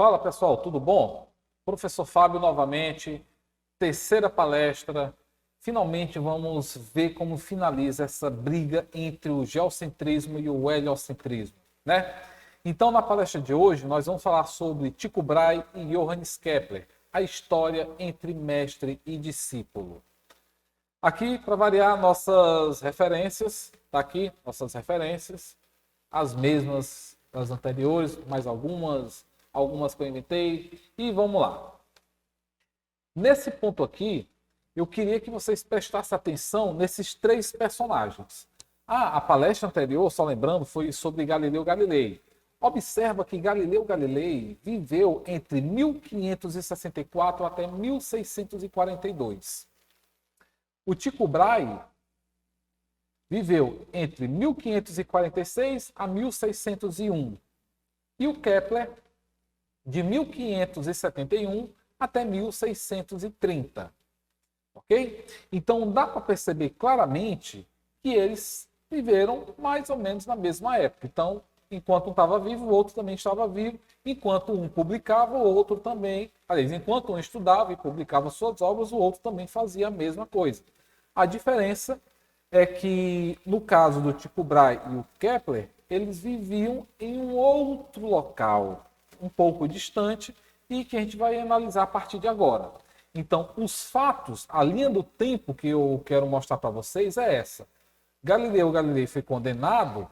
Fala pessoal, tudo bom? Professor Fábio novamente, terceira palestra. Finalmente vamos ver como finaliza essa briga entre o geocentrismo e o heliocentrismo, né? Então, na palestra de hoje, nós vamos falar sobre Tycho Brahe e Johannes Kepler, a história entre mestre e discípulo. Aqui, para variar, nossas referências, tá aqui, nossas referências, as mesmas das anteriores, mais algumas que eu inventei, e vamos lá. Nesse ponto aqui, eu queria que vocês prestassem atenção nesses três personagens. A palestra anterior, só lembrando, foi sobre Galileu Galilei. Observa que Galileu Galilei viveu entre 1564 até 1642. O Tycho Brahe viveu entre 1546 a 1601. E o Kepler, de 1571 até 1630. Ok? Então, dá para perceber claramente que eles viveram mais ou menos na mesma época. Então, enquanto um estava vivo, o outro também estava vivo. Enquanto um publicava, o outro também. Aliás, enquanto um estudava e publicava suas obras, o outro também fazia a mesma coisa. A diferença é que, no caso do Tycho Brahe e o Kepler, eles viviam em um outro local, um pouco distante, e que a gente vai analisar a partir de agora. Então, os fatos, a linha do tempo que eu quero mostrar para vocês é essa. Galileu Galilei foi condenado,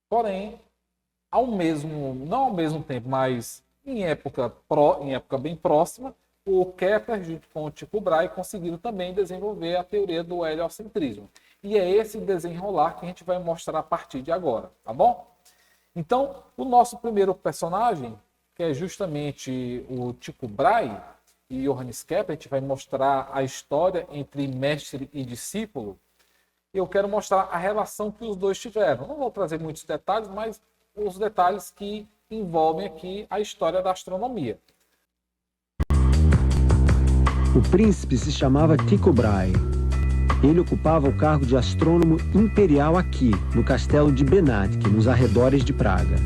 porém, não ao mesmo tempo, mas em época bem próxima, o Kepler, junto com o Tycho Brahe, conseguiram também desenvolver a teoria do heliocentrismo. E é esse desenrolar que a gente vai mostrar a partir de agora, tá bom? Então, o nosso primeiro personagem, que é justamente o Tycho Brahe e Johannes Kepler, a gente vai mostrar a história entre mestre e discípulo. Eu quero mostrar a relação que os dois tiveram. Não vou trazer muitos detalhes, mas os detalhes que envolvem aqui a história da astronomia. O príncipe se chamava Tycho Brahe. Ele ocupava o cargo de astrônomo imperial aqui, no castelo de Benátky, nos arredores de Praga.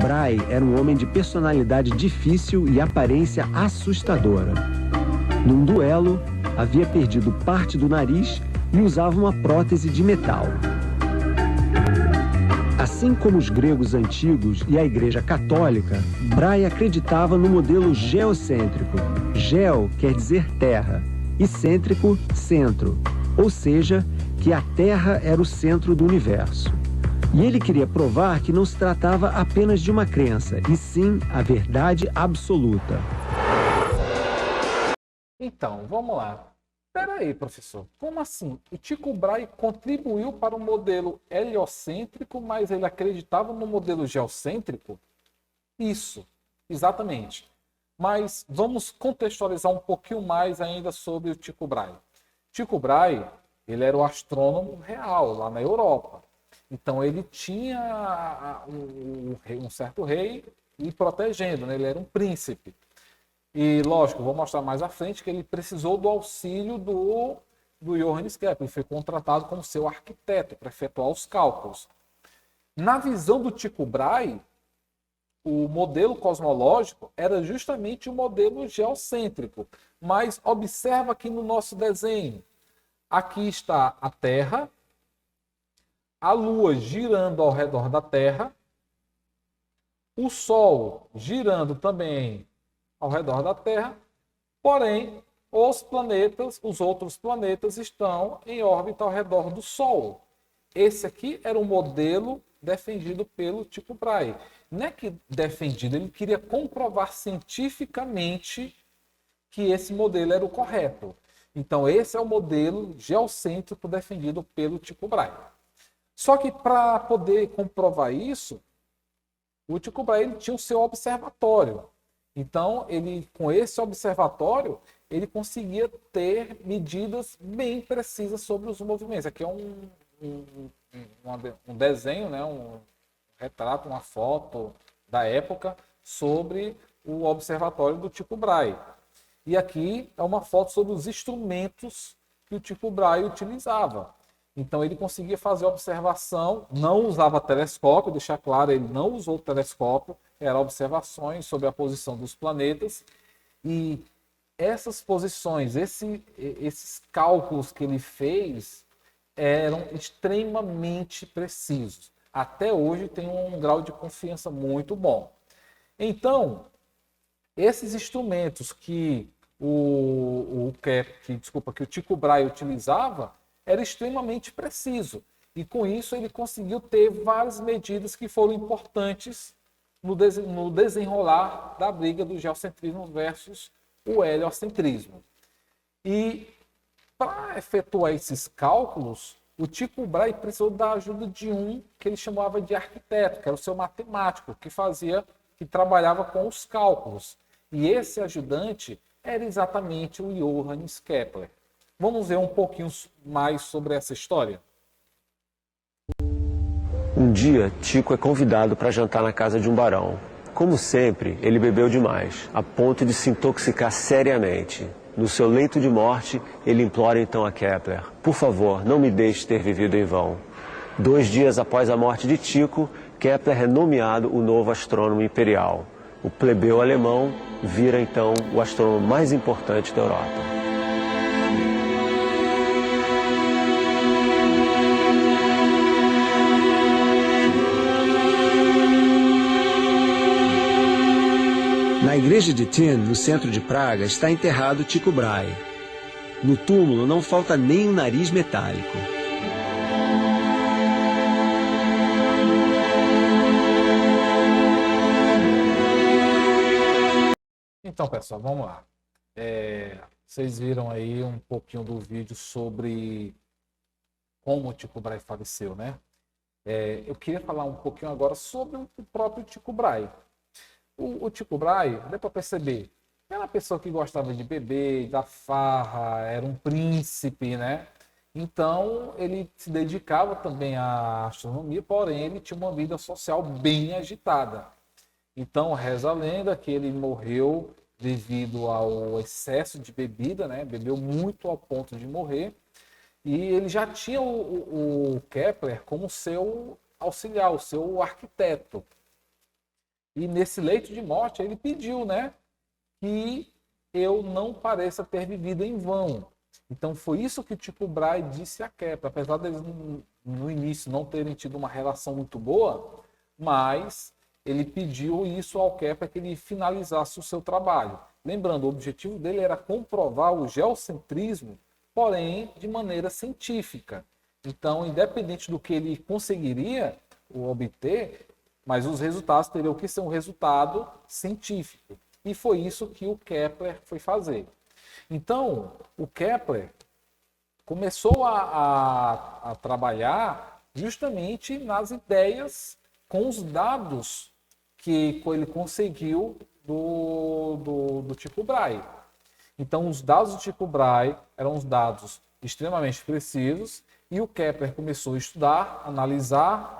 Brahe era um homem de personalidade difícil e aparência assustadora. Num duelo, havia perdido parte do nariz e usava uma prótese de metal. Assim como os gregos antigos e a Igreja Católica, Brahe acreditava no modelo geocêntrico. Geo quer dizer terra e cêntrico, centro, ou seja, que a Terra era o centro do universo. E ele queria provar que não se tratava apenas de uma crença, e sim a verdade absoluta. Então, vamos lá. Espera aí, professor. Como assim? O Tycho Brahe contribuiu para o modelo heliocêntrico, mas ele acreditava no modelo geocêntrico? Isso, exatamente. Mas vamos contextualizar um pouquinho mais ainda sobre o Tycho Brahe. Tycho Brahe, ele era o astrônomo real lá na Europa. Então ele tinha um certo rei lhe protegendo, né? Ele era um príncipe. E, lógico, vou mostrar mais à frente que ele precisou do auxílio do Johannes Kepler. Ele foi contratado como seu arquiteto para efetuar os cálculos. Na visão do Tycho Brahe, o modelo cosmológico era justamente o modelo geocêntrico. Mas observa aqui no nosso desenho. Aqui está a Terra, a Lua girando ao redor da Terra, o Sol girando também ao redor da Terra, porém, os outros planetas estão em órbita ao redor do Sol. Esse aqui era o modelo defendido pelo Tycho Brahe. Não é que defendido, ele queria comprovar cientificamente que esse modelo era o correto. Então, esse é o modelo geocêntrico defendido pelo Tycho Brahe. Só que para poder comprovar isso, o Tycho Brahe ele tinha o seu observatório. Então, com esse observatório, ele conseguia ter medidas bem precisas sobre os movimentos. Aqui é um desenho, né? Um retrato, uma foto da época sobre o observatório do Tycho Brahe. E aqui é uma foto sobre os instrumentos que o Tycho Brahe utilizava. Então ele conseguia fazer observação, não usava telescópio, deixar claro, ele não usou telescópio, eram observações sobre a posição dos planetas. E essas posições, esses cálculos que ele fez eram extremamente precisos. Até hoje tem um grau de confiança muito bom. Então, esses instrumentos que que o Tycho Brahe utilizava era extremamente preciso. E com isso ele conseguiu ter várias medidas que foram importantes no desenrolar da briga do geocentrismo versus o heliocentrismo. E para efetuar esses cálculos, o Tycho Brahe precisou da ajuda de um que ele chamava de arquiteto, que era o seu matemático, que trabalhava com os cálculos. E esse ajudante era exatamente o Johannes Kepler. Vamos ver um pouquinho mais sobre essa história? Um dia, Tycho é convidado para jantar na casa de um barão. Como sempre, ele bebeu demais, a ponto de se intoxicar seriamente. No seu leito de morte, ele implora então a Kepler: por favor, não me deixe ter vivido em vão. 2 dias após a morte de Tycho, Kepler é nomeado o novo astrônomo imperial. O plebeu alemão vira então o astrônomo mais importante da Europa. Na igreja de Tin, no centro de Praga, está enterrado Tycho Brahe. No túmulo não falta nem um nariz metálico. Então, pessoal, vamos lá. Vocês viram aí um pouquinho do vídeo sobre como o Tycho Brahe faleceu, né? Eu queria falar um pouquinho agora sobre o próprio Tycho Brahe. O Tycho Brahe, deu para perceber, era uma pessoa que gostava de beber, da farra, era um príncipe, né? Então, ele se dedicava também à astronomia, porém, ele tinha uma vida social bem agitada. Então, reza a lenda que ele morreu devido ao excesso de bebida, né? Bebeu muito ao ponto de morrer. E ele já tinha o Kepler como seu auxiliar, o seu arquiteto. E nesse leito de morte ele pediu, né, que eu não pareça ter vivido em vão. Então foi isso que Tycho Brahe disse a Kepler, apesar deles no início não terem tido uma relação muito boa, mas ele pediu isso ao Kepler, que ele finalizasse o seu trabalho. Lembrando, o objetivo dele era comprovar o geocentrismo, porém de maneira científica. Então, independente do que ele conseguiria obter, mas os resultados teriam que ser um resultado científico. E foi isso que o Kepler foi fazer. Então, o Kepler começou a trabalhar justamente nas ideias com os dados que ele conseguiu do Tycho Brahe. Então, os dados do Tycho Brahe eram os dados extremamente precisos, e o Kepler começou a estudar, analisar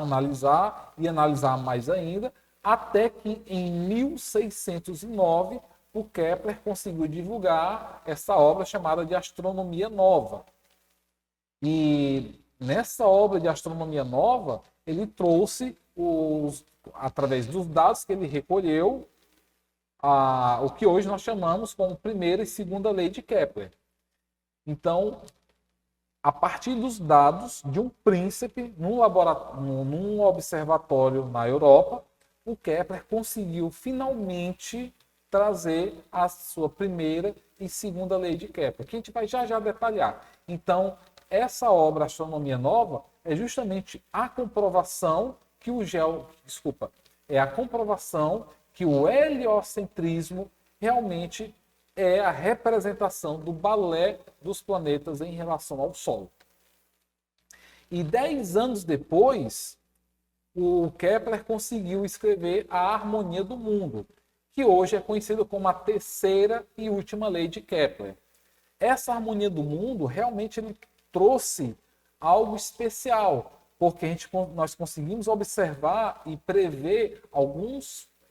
e analisar mais ainda, até que em 1609 o Kepler conseguiu divulgar essa obra chamada de Astronomia Nova. E nessa obra de Astronomia Nova, ele trouxe, através dos dados que ele recolheu, o que hoje nós chamamos como primeira e segunda lei de Kepler. Então, a partir dos dados de um príncipe num observatório na Europa, o Kepler conseguiu finalmente trazer a sua primeira e segunda lei de Kepler, que a gente vai já detalhar. Então, essa obra Astronomia Nova é justamente a comprovação que o heliocentrismo realmente é a representação do balé dos planetas em relação ao Sol. E 10 anos depois, o Kepler conseguiu escrever a Harmonia do Mundo, que hoje é conhecida como a terceira e última lei de Kepler. Essa Harmonia do Mundo realmente ele trouxe algo especial, porque nós conseguimos observar e prever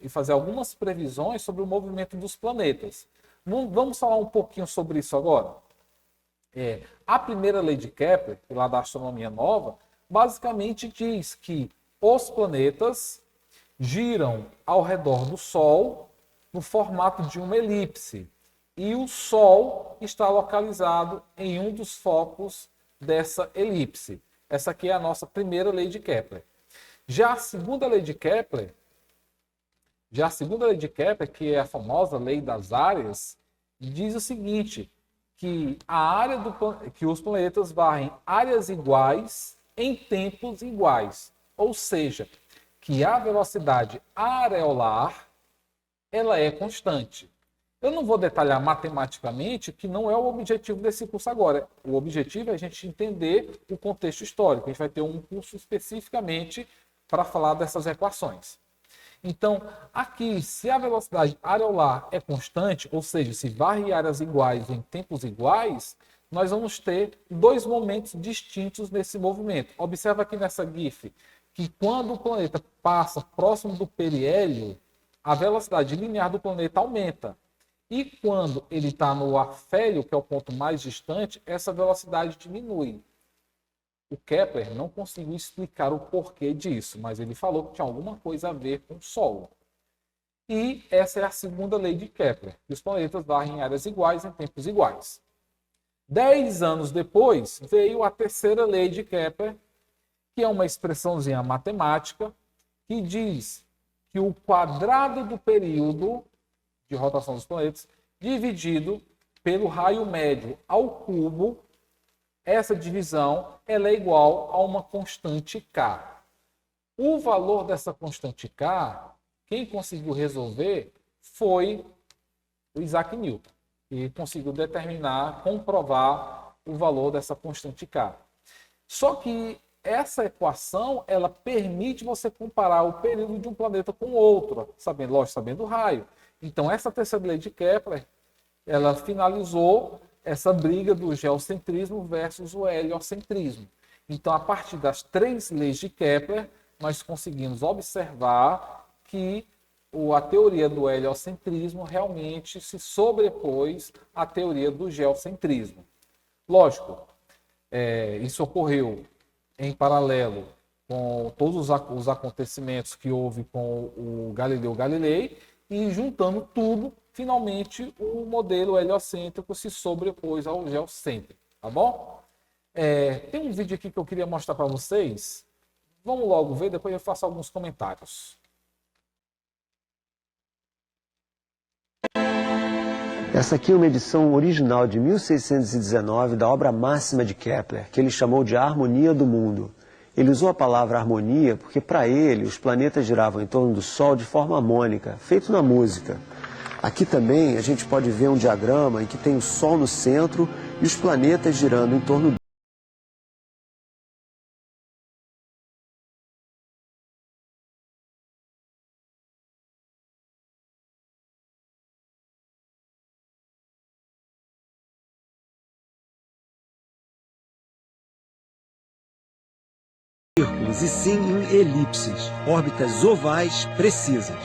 e fazer algumas previsões sobre o movimento dos planetas. Vamos falar um pouquinho sobre isso agora? A primeira lei de Kepler, lá da astronomia nova, basicamente diz que os planetas giram ao redor do Sol no formato de uma elipse. E o Sol está localizado em um dos focos dessa elipse. Essa aqui é a nossa primeira lei de Kepler. Já a segunda lei de Kepler, que é a famosa lei das áreas, diz o seguinte, que que os planetas varrem áreas iguais em tempos iguais. Ou seja, que a velocidade areolar ela é constante. Eu não vou detalhar matematicamente, que não é o objetivo desse curso agora. O objetivo é a gente entender o contexto histórico. A gente vai ter um curso especificamente para falar dessas equações. Então, aqui, se a velocidade areolar é constante, ou seja, se varre áreas iguais em tempos iguais, nós vamos ter dois momentos distintos nesse movimento. Observa aqui nessa GIF que quando o planeta passa próximo do periélio, a velocidade linear do planeta aumenta. E quando ele está no afélio, que é o ponto mais distante, essa velocidade diminui. O Kepler não conseguiu explicar o porquê disso, mas ele falou que tinha alguma coisa a ver com o Sol. E essa é a segunda lei de Kepler, que os planetas varrem em áreas iguais em tempos iguais. 10 anos depois, veio a terceira lei de Kepler, que é uma expressãozinha matemática, que diz que o quadrado do período de rotação dos planetas, dividido pelo raio médio ao cubo, essa divisão ela é igual a uma constante K. O valor dessa constante K, quem conseguiu resolver foi o Isaac Newton, e conseguiu determinar, comprovar o valor dessa constante K. Só que essa equação ela permite você comparar o período de um planeta com outro, sabendo o raio. Então, essa terceira lei de Kepler, ela finalizou essa briga do geocentrismo versus o heliocentrismo. Então, a partir das 3 leis de Kepler, nós conseguimos observar que a teoria do heliocentrismo realmente se sobrepôs à teoria do geocentrismo. Lógico, isso ocorreu em paralelo com todos os acontecimentos que houve com o Galileu Galilei, e juntando tudo, finalmente o modelo heliocêntrico se sobrepôs ao geocêntrico, tá bom? Tem um vídeo aqui que eu queria mostrar para vocês. Vamos logo ver, depois eu faço alguns comentários. Essa aqui é uma edição original de 1619 da obra máxima de Kepler, que ele chamou de A Harmonia do Mundo. Ele usou a palavra harmonia porque, para ele, os planetas giravam em torno do Sol de forma harmônica, feito na música. Aqui também a gente pode ver um diagrama em que tem o Sol no centro e os planetas girando em torno dele. E sim em elipses, órbitas ovais precisas.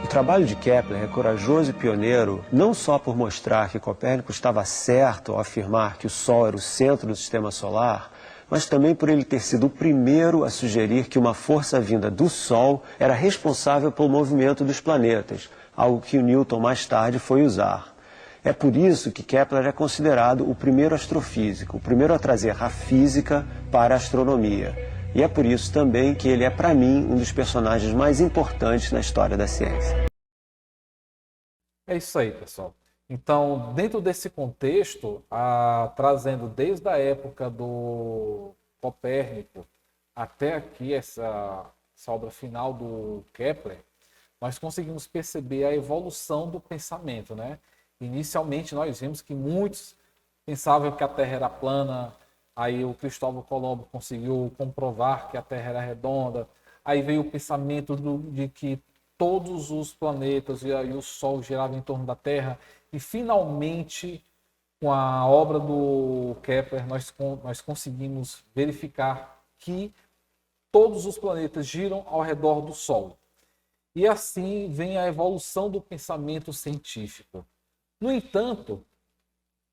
O trabalho de Kepler é corajoso e pioneiro, não só por mostrar que Copérnico estava certo ao afirmar que o Sol era o centro do sistema solar, mas também por ele ter sido o primeiro a sugerir que uma força vinda do Sol era responsável pelo movimento dos planetas, algo que o Newton mais tarde foi usar. É por isso que Kepler é considerado o primeiro astrofísico, o primeiro a trazer a física para a astronomia. E é por isso também que ele é, para mim, um dos personagens mais importantes na história da ciência. É isso aí, pessoal. Então, dentro desse contexto, trazendo desde a época do Copérnico até aqui essa obra final do Kepler, nós conseguimos perceber a evolução do pensamento, né? Inicialmente, nós vimos que muitos pensavam que a Terra era plana, aí o Cristóvão Colombo conseguiu comprovar que a Terra era redonda, aí veio o pensamento de que todos os planetas e o Sol giravam em torno da Terra, e finalmente, com a obra do Kepler, nós conseguimos verificar que todos os planetas giram ao redor do Sol. E assim vem a evolução do pensamento científico. No entanto,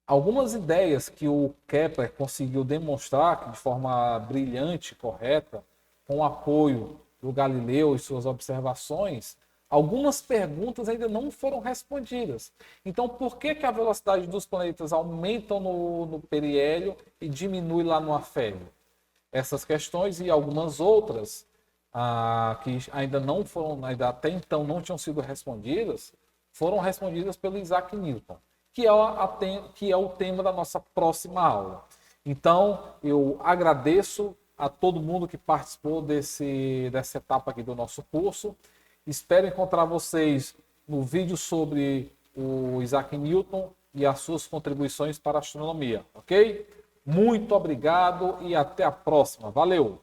Algumas ideias que o Kepler conseguiu demonstrar de forma brilhante, correta, com o apoio do Galileu e suas observações, algumas perguntas ainda não foram respondidas. Então, por que a velocidade dos planetas aumenta no periélio e diminui lá no afélio? Essas questões e algumas outras que ainda não foram, ainda até então não tinham sido respondidas, foram respondidas pelo Isaac Newton, que é o tema da nossa próxima aula. Então, eu agradeço a todo mundo que participou dessa etapa aqui do nosso curso. Espero encontrar vocês no vídeo sobre o Isaac Newton e as suas contribuições para a astronomia, ok? Muito obrigado e até a próxima. Valeu!